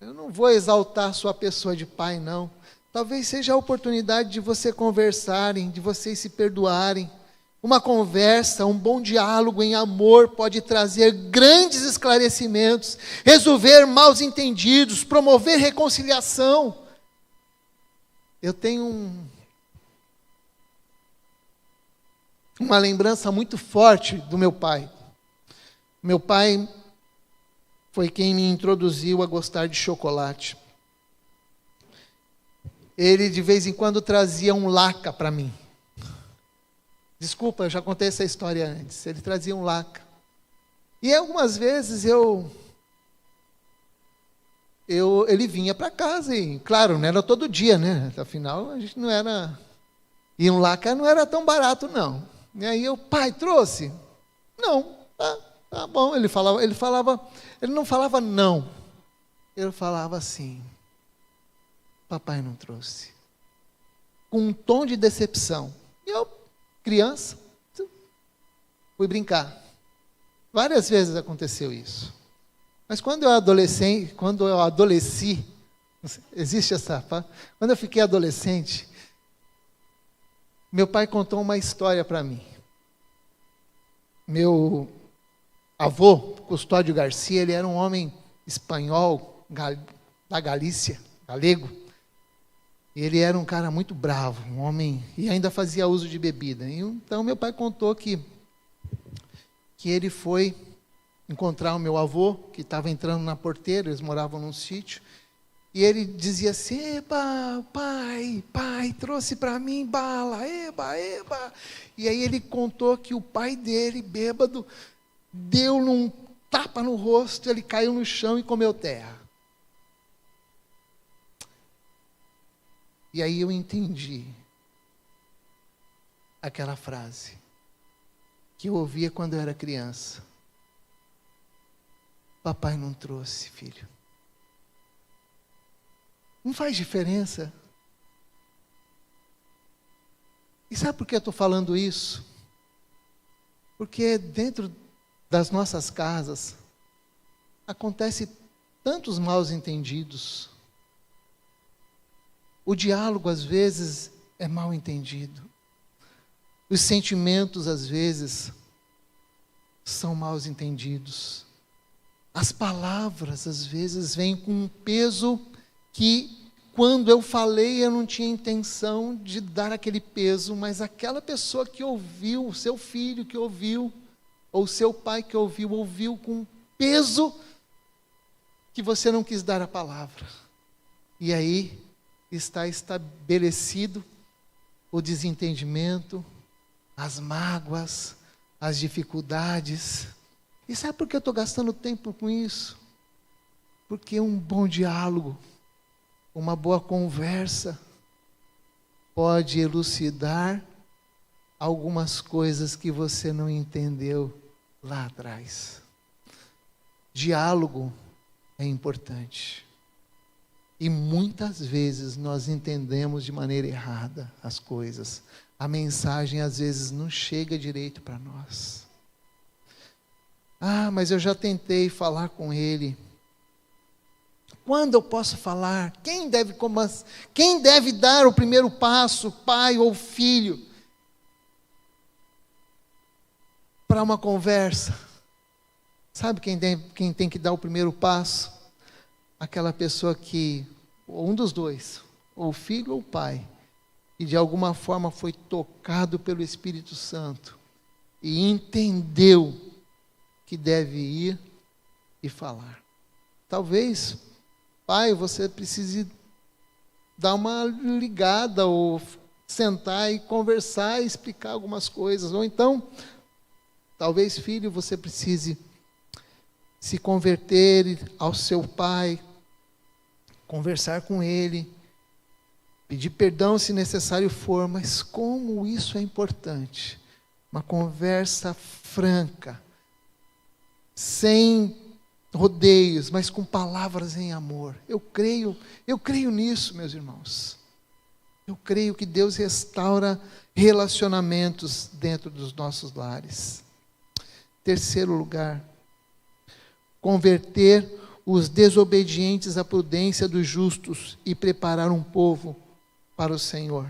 eu não vou exaltar a sua pessoa de pai, não. Talvez seja a oportunidade de você conversarem, de vocês se perdoarem. Uma conversa, um bom diálogo em amor pode trazer grandes esclarecimentos, resolver mal entendidos, promover reconciliação. Eu tenho uma lembrança muito forte do meu pai. Meu pai foi quem me introduziu a gostar de chocolate. Ele de vez em quando trazia um laca para mim. Desculpa, eu já contei essa história antes. Ele trazia um laca. E algumas vezes ele vinha para casa e, claro, não era todo dia, né? Afinal, a gente não era... E um laca não era tão barato, não. E aí pai, trouxe? Não, tá bom. Ele não falava não. Ele falava assim: papai não trouxe. Com um tom de decepção. E eu, criança, fui brincar. Várias vezes aconteceu isso. Mas quando eu adolesci, existe essa... Quando eu fiquei adolescente, meu pai contou uma história para mim. Meu avô, Custódio Garcia, ele era um homem espanhol, da Galícia. galego. Ele era um cara muito bravo, um homem, e ainda fazia uso de bebida. Então meu pai contou que ele foi encontrar o meu avô, que estava entrando na porteira, eles moravam num sítio, e ele dizia assim: eba, pai, trouxe para mim bala, eba. E aí ele contou que o pai dele, bêbado, deu-lhe um tapa no rosto, ele caiu no chão e comeu terra. E aí eu entendi aquela frase que eu ouvia quando eu era criança: papai não trouxe, filho. Não faz diferença. E sabe por que eu estou falando isso? Porque dentro das nossas casas acontece tantos maus entendidos. O diálogo, às vezes, é mal entendido. Os sentimentos, às vezes, são mal entendidos. As palavras, às vezes, vêm com um peso que, quando eu falei, eu não tinha intenção de dar aquele peso, mas aquela pessoa que ouviu, o seu filho que ouviu, ou o seu pai que ouviu com peso que você não quis dar a palavra. E aí está estabelecido o desentendimento, as mágoas, as dificuldades. E sabe por que eu estou gastando tempo com isso? Porque um bom diálogo, uma boa conversa, pode elucidar algumas coisas que você não entendeu lá atrás. Diálogo é importante. E muitas vezes nós entendemos de maneira errada as coisas. A mensagem às vezes não chega direito para nós. Ah, mas eu já tentei falar com ele. Quando eu posso falar? Quem deve dar o primeiro passo, pai ou filho, para uma conversa? Sabe quem tem que dar o primeiro passo? Aquela pessoa que, ou um dos dois, ou o filho ou o pai, que de alguma forma foi tocado pelo Espírito Santo e entendeu que deve ir e falar. Talvez, pai, você precise dar uma ligada ou sentar e conversar e explicar algumas coisas. Ou então, talvez, filho, você precise se converter ao seu pai, conversar com ele, pedir perdão se necessário for, mas como isso é importante. Uma conversa franca, sem rodeios, mas com palavras em amor. Eu creio nisso, meus irmãos. Eu creio que Deus restaura relacionamentos dentro dos nossos lares. Terceiro lugar, converter os desobedientes à prudência dos justos e preparar um povo para o Senhor.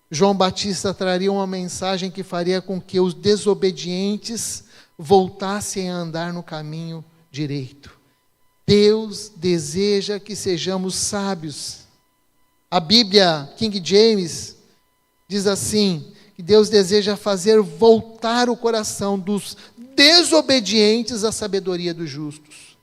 João Batista traria uma mensagem que faria com que os desobedientes voltassem a andar no caminho direito. Deus deseja que sejamos sábios. A Bíblia, King James, diz assim, que Deus deseja fazer voltar o coração dos desobedientes à sabedoria dos justos.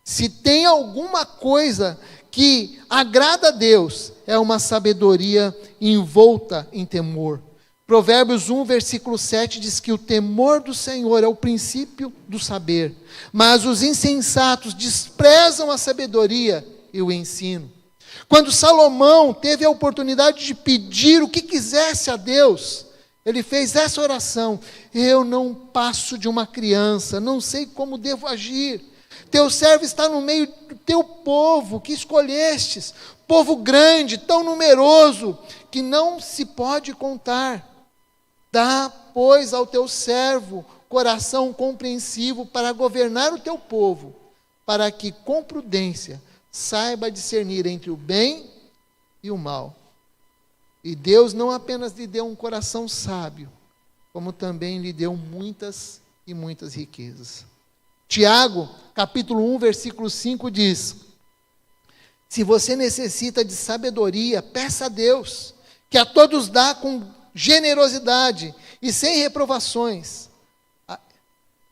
Se tem alguma coisa que agrada a Deus, é uma sabedoria envolta em temor. Provérbios 1, versículo 7 diz que o temor do Senhor é o princípio do saber, mas os insensatos desprezam a sabedoria e o ensino. Quando Salomão teve a oportunidade de pedir o que quisesse a Deus, ele fez essa oração: eu não passo de uma criança, não sei como devo agir. Teu servo está no meio do teu povo que escolhestes, povo grande, tão numeroso, que não se pode contar. Dá, pois, ao teu servo coração compreensivo para governar o teu povo, para que com prudência saiba discernir entre o bem e o mal. E Deus não apenas lhe deu um coração sábio, como também lhe deu muitas e muitas riquezas. Tiago, capítulo 1, versículo 5 diz: Se você necessita de sabedoria, peça a Deus, que a todos dá com generosidade e sem reprovações.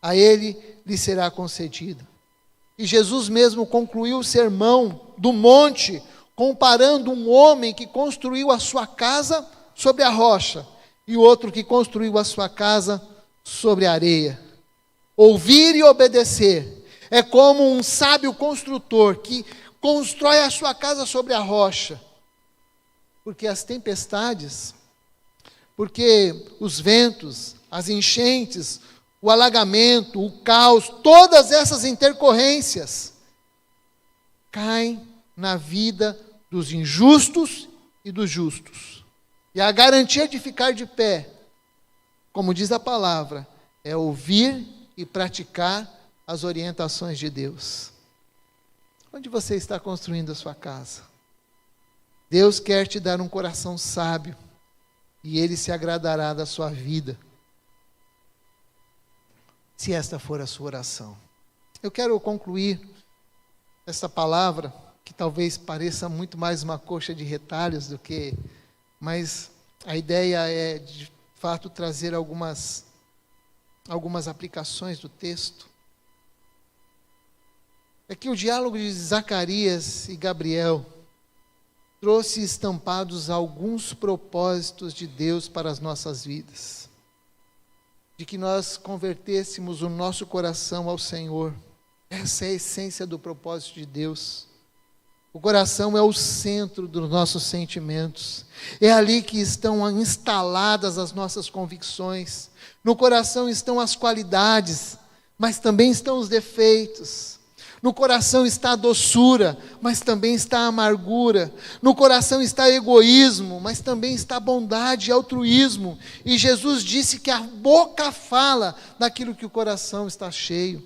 A Ele lhe será concedida. E Jesus mesmo concluiu o sermão do monte, comparando um homem que construiu a sua casa sobre a rocha e o outro que construiu a sua casa sobre a areia. Ouvir e obedecer é como um sábio construtor que constrói a sua casa sobre a rocha. Porque as tempestades, porque os ventos, as enchentes, o alagamento, o caos, todas essas intercorrências caem na vida dos injustos e dos justos. E a garantia de ficar de pé, como diz a palavra, é ouvir e praticar as orientações de Deus. Onde você está construindo a sua casa? Deus quer te dar um coração sábio e Ele se agradará da sua vida, se esta for a sua oração. Eu quero concluir essa palavra, que talvez pareça muito mais uma coxa de retalhos do que... Mas a ideia é, de fato, trazer algumas aplicações do texto. É que o diálogo de Zacarias e Gabriel trouxe estampados alguns propósitos de Deus para as nossas vidas. De que nós convertêssemos o nosso coração ao Senhor. Essa é a essência do propósito de Deus. O coração é o centro dos nossos sentimentos. É ali que estão instaladas as nossas convicções. No coração estão as qualidades, mas também estão os defeitos. No coração está a doçura, mas também está a amargura. No coração está egoísmo, mas também está bondade e altruísmo. E Jesus disse que a boca fala daquilo que o coração está cheio.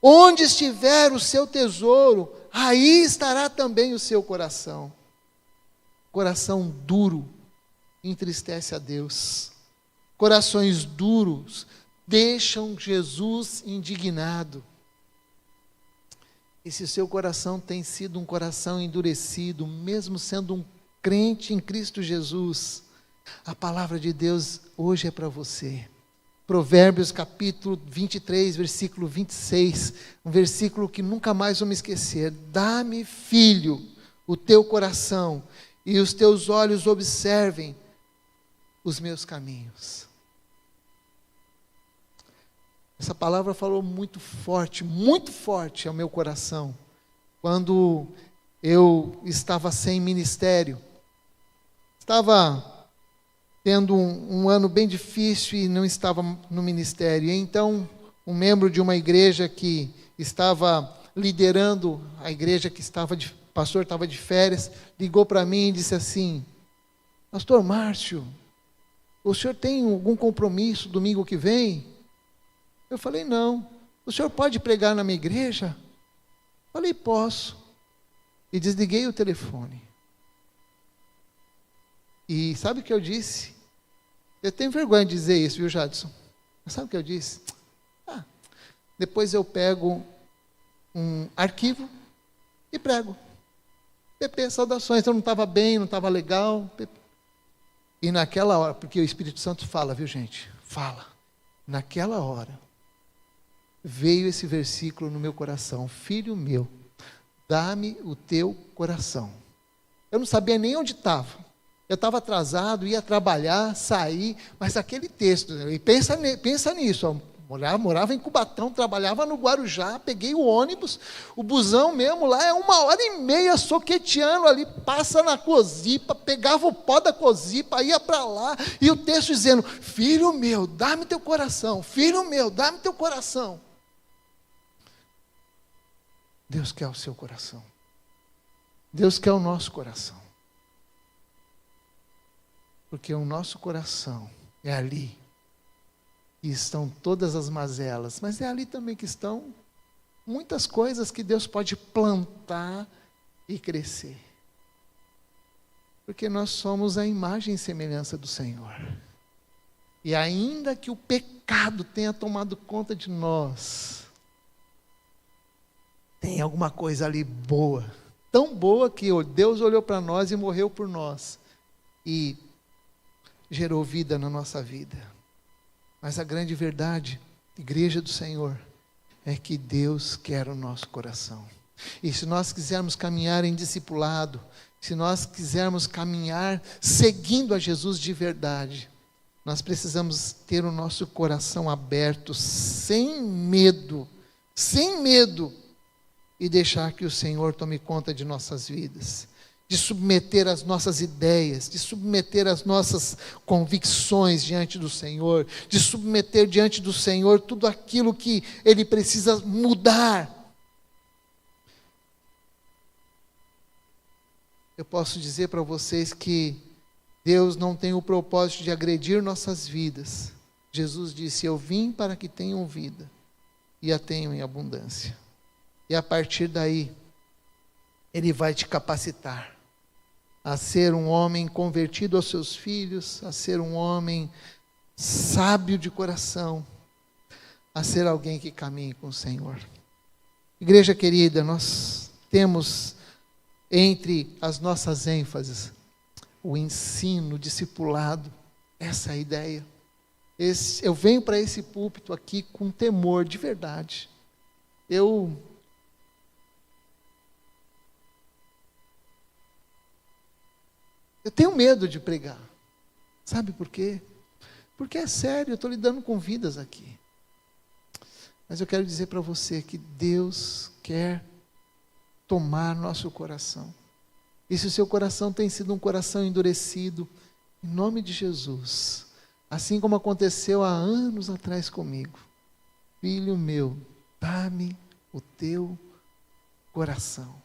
Onde estiver o seu tesouro, aí estará também o seu coração. Coração duro entristece a Deus. Corações duros deixam Jesus indignado. E se o seu coração tem sido um coração endurecido, mesmo sendo um crente em Cristo Jesus, a palavra de Deus hoje é para você. Provérbios capítulo 23, versículo 26, um versículo que nunca mais vou me esquecer. Dá-me, filho, o teu coração, e os teus olhos observem os meus caminhos. Essa palavra falou muito forte ao meu coração, quando eu estava sem ministério. Estava tendo um ano bem difícil e não estava no ministério. E então, um membro de uma igreja que estava liderando a igreja, o pastor estava de férias, ligou para mim e disse assim: Pastor Márcio, o senhor tem algum compromisso domingo que vem? Eu falei, não. O senhor pode pregar na minha igreja? Falei, posso. E desliguei o telefone. E sabe o que eu disse? Eu tenho vergonha de dizer isso, viu, Jadson? Mas sabe o que eu disse? Depois eu pego um arquivo e prego. PP, saudações. Eu não estava bem, não estava legal. E naquela hora, porque o Espírito Santo fala, viu, gente? Fala. Naquela hora, veio esse versículo no meu coração: Filho meu, dá-me o teu coração. Eu não sabia nem onde estava. Eu estava atrasado, ia trabalhar, sair, mas aquele texto, e pensa nisso, ó, morava em Cubatão, trabalhava no Guarujá, peguei o ônibus, o busão mesmo lá é 1h30 soqueteando ali, passa na Cozipa, pegava o pó da Cozipa, ia para lá, e o texto dizendo: Filho meu, dá-me teu coração, filho meu, dá-me teu coração. Deus quer o seu coração. Deus quer o nosso coração. Porque o nosso coração é ali que estão todas as mazelas, mas é ali também que estão muitas coisas que Deus pode plantar e crescer. Porque nós somos a imagem e semelhança do Senhor. E ainda que o pecado tenha tomado conta de nós, tem alguma coisa ali boa tão boa que Deus olhou para nós e morreu por nós. E gerou vida na nossa vida. Mas a grande verdade, igreja do Senhor, é que Deus quer o nosso coração. E se nós quisermos caminhar em discipulado, se nós quisermos caminhar seguindo a Jesus de verdade, nós precisamos ter o nosso coração aberto, sem medo, e deixar que o Senhor tome conta de nossas vidas, de submeter as nossas ideias, de submeter as nossas convicções diante do Senhor, de submeter diante do Senhor tudo aquilo que Ele precisa mudar. Eu posso dizer para vocês que Deus não tem o propósito de agredir nossas vidas. Jesus disse: eu vim para que tenham vida e a tenham em abundância. E a partir daí, Ele vai te capacitar a ser um homem convertido aos seus filhos, a ser um homem sábio de coração, a ser alguém que caminhe com o Senhor. Igreja querida, nós temos entre as nossas ênfases o ensino, o discipulado, essa é a ideia. Eu venho para esse púlpito aqui com temor, de verdade. Eu tenho medo de pregar. Sabe por quê? Porque é sério, eu estou lidando com vidas aqui. Mas eu quero dizer para você que Deus quer tomar nosso coração. E se o seu coração tem sido um coração endurecido, em nome de Jesus, assim como aconteceu há anos atrás comigo, filho meu, dá-me o teu coração.